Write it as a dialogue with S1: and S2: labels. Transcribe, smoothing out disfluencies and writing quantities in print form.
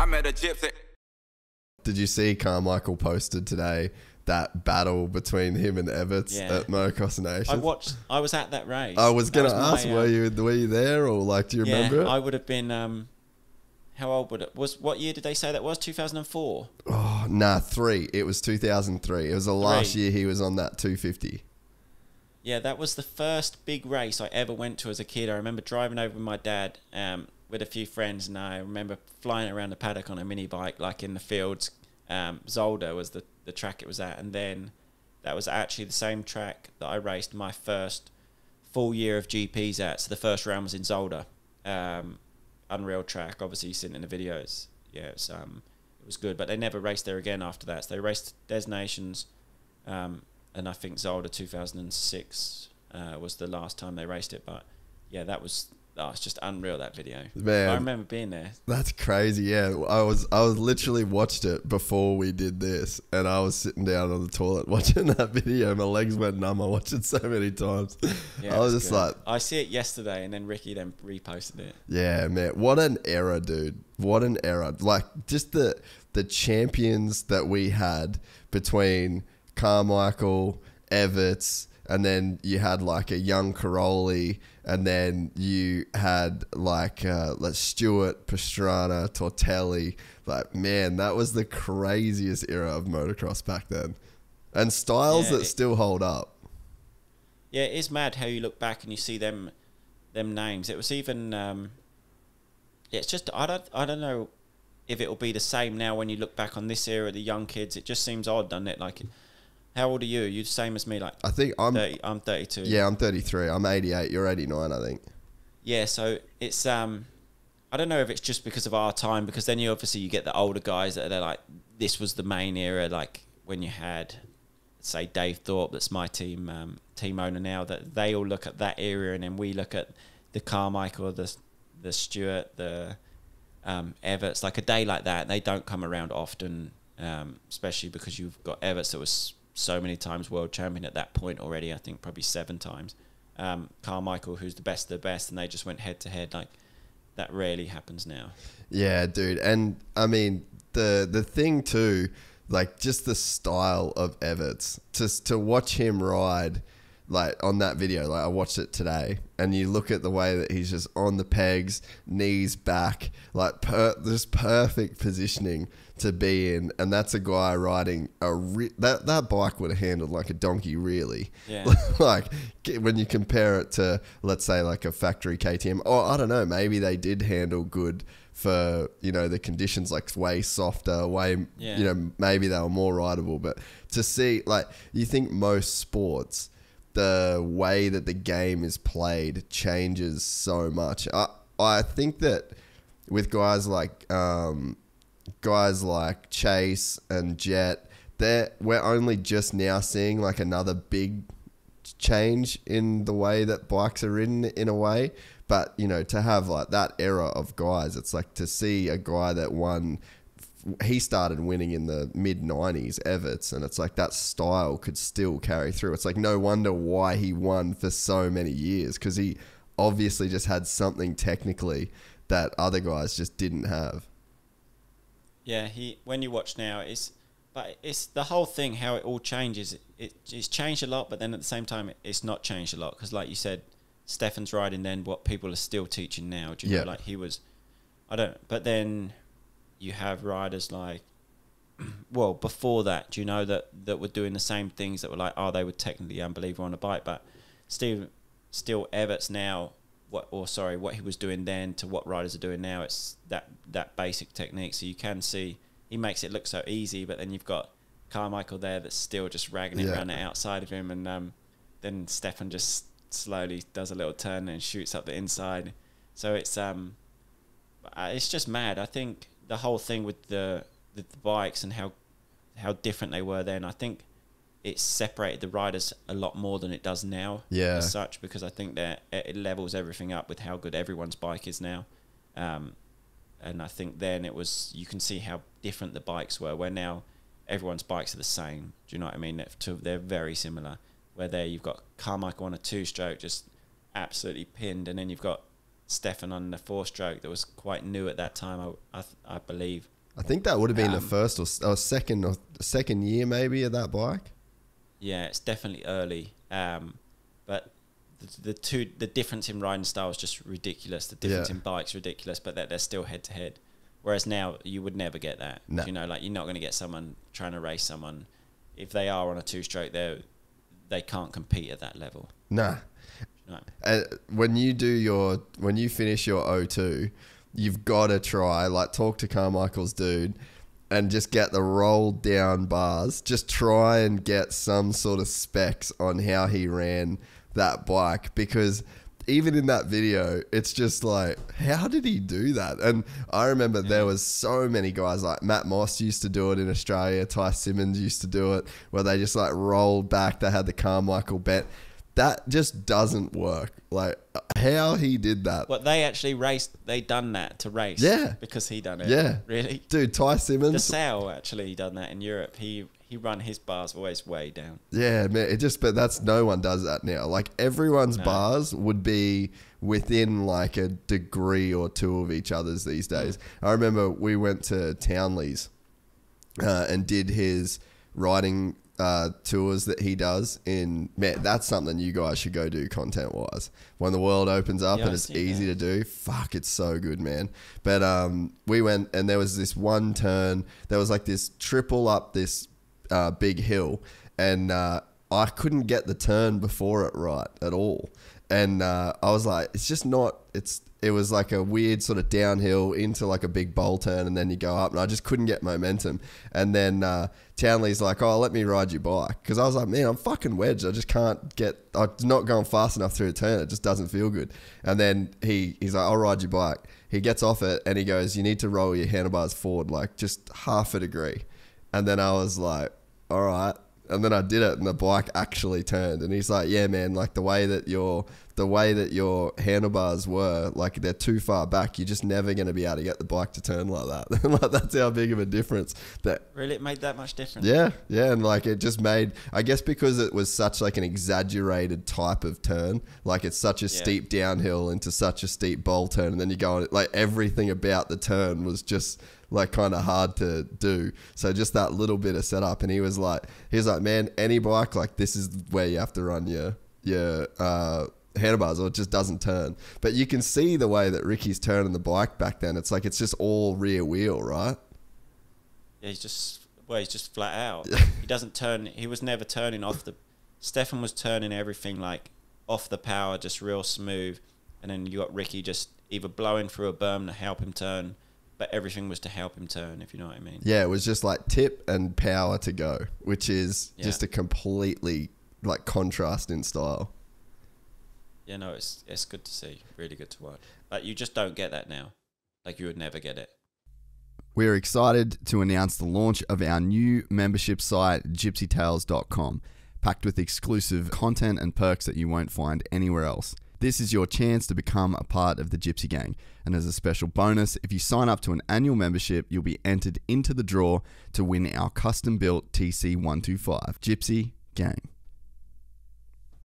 S1: met a gypsy.
S2: Did you see Carmichael posted today that battle between him and Everts at Motocross Nations?
S3: I was at that race.
S2: I was going to ask, were you there, or like, do you remember it?
S3: I would have been. How old would it was? What year did they say that was? 2004.
S2: Oh, nah, 3. It was 2003. It was the last year he was on that 250.
S3: Yeah, that was the first big race I ever went to as a kid. I remember driving over with my dad with a few friends, and I remember flying around the paddock on a mini bike, like in the fields. Zolder was the track it was at, and then that was actually the same track that I raced my first full year of GPs at. So the first round was in Zolder. Unreal track, obviously you've seen it in the videos. Yeah, it was good, but they never raced there again after that. So they raced Des Nations, and I think Zolder 2006 was the last time they raced it. But yeah, it's just unreal, that video.
S2: Man,
S3: I remember being there.
S2: That's crazy. Yeah, I was literally watched it before we did this, and I was sitting down on the toilet watching that video. My legs went numb. I watched it so many times.
S3: Yeah,
S2: I was just like,
S3: I see it yesterday, and then Ricky then reposted it.
S2: Yeah, man, what an era, dude! What an era! Like, just the champions that we had between Carmichael, Everts, and then you had like a young Caroli, and then you had like Stewart, Pastrana, Tortelli. Like, man, that was the craziest era of motocross back then. And styles that still hold up.
S3: Yeah, it is mad how you look back and you see them names. It was even it's just I don't know if it'll be the same now when you look back on this era, the young kids. It just seems odd, doesn't it? Like, how old are you? You're the same as me. Like,
S2: I think I'm
S3: 32.
S2: Yeah, I'm 33. I'm 88. You're 89, I think.
S3: Yeah, so it's I don't know if it's just because of our time, because then you get the older guys that are like, this was the main era, like when you had, say, Dave Thorpe, that's my team owner now, that they all look at that era, and then we look at the Carmichael, the Stewart, the Everts, like a day like that. They don't come around often, especially because you've got Everts that was so many times world champion at that point already. I think probably 7 times. Carmichael, who's the best of the best, and they just went head to head. Like, that rarely happens now.
S2: Yeah, dude. And I mean, the thing too, like, just the style of Everts, just to watch him ride, like on that video, like I watched it today, and you look at the way that he's just on the pegs, knees back, like just perfect positioning to be in. And that's a guy riding that bike would have handled like a donkey, really.
S3: Yeah.
S2: Like, when you compare it to, let's say, like a factory KTM, or I don't know, maybe they did handle good for, the conditions, like way softer, maybe they were more rideable. But to see, like, you think most sports, the way that the game is played changes so much. I think that with guys like Chase and Jet, we're only just now seeing like another big change in the way that bikes are ridden, in a way. But, to have like that era of guys, it's like to see a guy that won. He started winning in the mid-90s, Everts, and it's like that style could still carry through. It's like no wonder why he won for so many years, because he obviously just had something technically that other guys just didn't have.
S3: Yeah, when you watch now, it's the whole thing, how it all changes. It's changed a lot, but then at the same time, it's not changed a lot, because like you said, Stefan's riding then what people are still teaching now. Do you know, like he was, but then you have riders like, well, before that, do you know that were doing the same things, that were like, they were technically unbelievable on a bike, but still Everts now, what he was doing then to what riders are doing now, it's that basic technique. So you can see he makes it look so easy, but then you've got Carmichael there that's still just ragging it around the outside of him, and then Stefan just slowly does a little turn and shoots up the inside. So it's just mad. I think the whole thing with the bikes and how different they were then, I think it separated the riders a lot more than it does now, as such, because I think that it levels everything up with how good everyone's bike is now. And I think then you can see how different the bikes were, where now everyone's bikes are the same. Do you know what I mean? They're very similar. Where there you've got Carmichael on a 2-stroke, just absolutely pinned, and then you've got Stefan on the 4-stroke that was quite new at that time, I believe.
S2: I think that would have been the first or second year maybe of that bike.
S3: Yeah, it's definitely early. But the difference in riding style is just ridiculous. The difference in bikes ridiculous, but they're still head to head. Whereas now you would never get that.
S2: No.
S3: You know, like you're not going to get someone trying to race someone. If they are on a two-stroke, they can't compete at that level.
S2: Nah.
S3: No.
S2: When you finish your O2, you've got to try, like, talk to Carmichael's dude and just get the rolled down bars. Just try and get some sort of specs on how he ran that bike, because even in that video, it's just like, how did he do that? And I remember there was so many guys, like Matt Moss used to do it in Australia. Ty Simmons used to do it, where they just like rolled back. They had the Carmichael bent. That just doesn't work. Like, how he did that.
S3: What, they actually raced, they done that to race?
S2: Yeah.
S3: Because he done it?
S2: Yeah.
S3: Really?
S2: Dude, Ty Simmons.
S3: The Searle actually done that in Europe. He run his bars always way down.
S2: Yeah, man. But no one does that now. Like, everyone's bars would be within like a degree or two of each other's these days. I remember we went to Townley's and did his riding tours that he does man, that's something you guys should go do content wise when the world opens up and it's easy to do. Fuck, it's so good, man. But we went, and there was this one turn, there was like this triple up this big hill, and I couldn't get the turn before it right at all, and I was like, it's just not, it was like a weird sort of downhill into like a big bowl turn, and then you go up, and I just couldn't get momentum. And then Townley's like, oh, let me ride your bike. Because I was like, man, I'm fucking wedged. I just can't I'm not going fast enough through a turn. It just doesn't feel good. And then he's like, I'll ride your bike. He gets off it, and he goes, you need to roll your handlebars forward like just half a degree. And then I was like, all right. And then I did it, and the bike actually turned. And he's like, yeah, man, like the way that your handlebars were, like they're too far back. You're just never going to be able to get the bike to turn like that. Like, that's how big of a difference.
S3: Really, it made that much difference?
S2: Yeah. And like it just made, I guess because it was such like an exaggerated type of turn, like it's such a steep downhill into such a steep bowl turn. And then you go on it, like everything about the turn was just like kind of hard to do. So just that little bit of setup. And he was like, man, any bike, like this is where you have to run your handlebars, or it just doesn't turn. But you can see the way that Ricky's turning the bike back then. It's like, it's just all rear wheel, right?
S3: Yeah, he's just flat out. He doesn't turn. He was never turning off Stefan was turning everything like off the power, just real smooth. And then you got Ricky just either blowing through a berm to help him turn, but everything was to help him turn, if you know what I mean. Yeah,
S2: it was just like tip and power to go, which is just a completely like contrast in style.
S3: Yeah, no, it's good to see. Really good to watch. But you just don't get that now. Like, you would never get it.
S1: We're excited to announce the launch of our new membership site, GYPSYTales.com, packed with exclusive content and perks that you won't find anywhere else. This is your chance to become a part of the Gypsy Gang. And as a special bonus, if you sign up to an annual membership, you'll be entered into the draw to win our custom-built TC125. Gypsy Gang.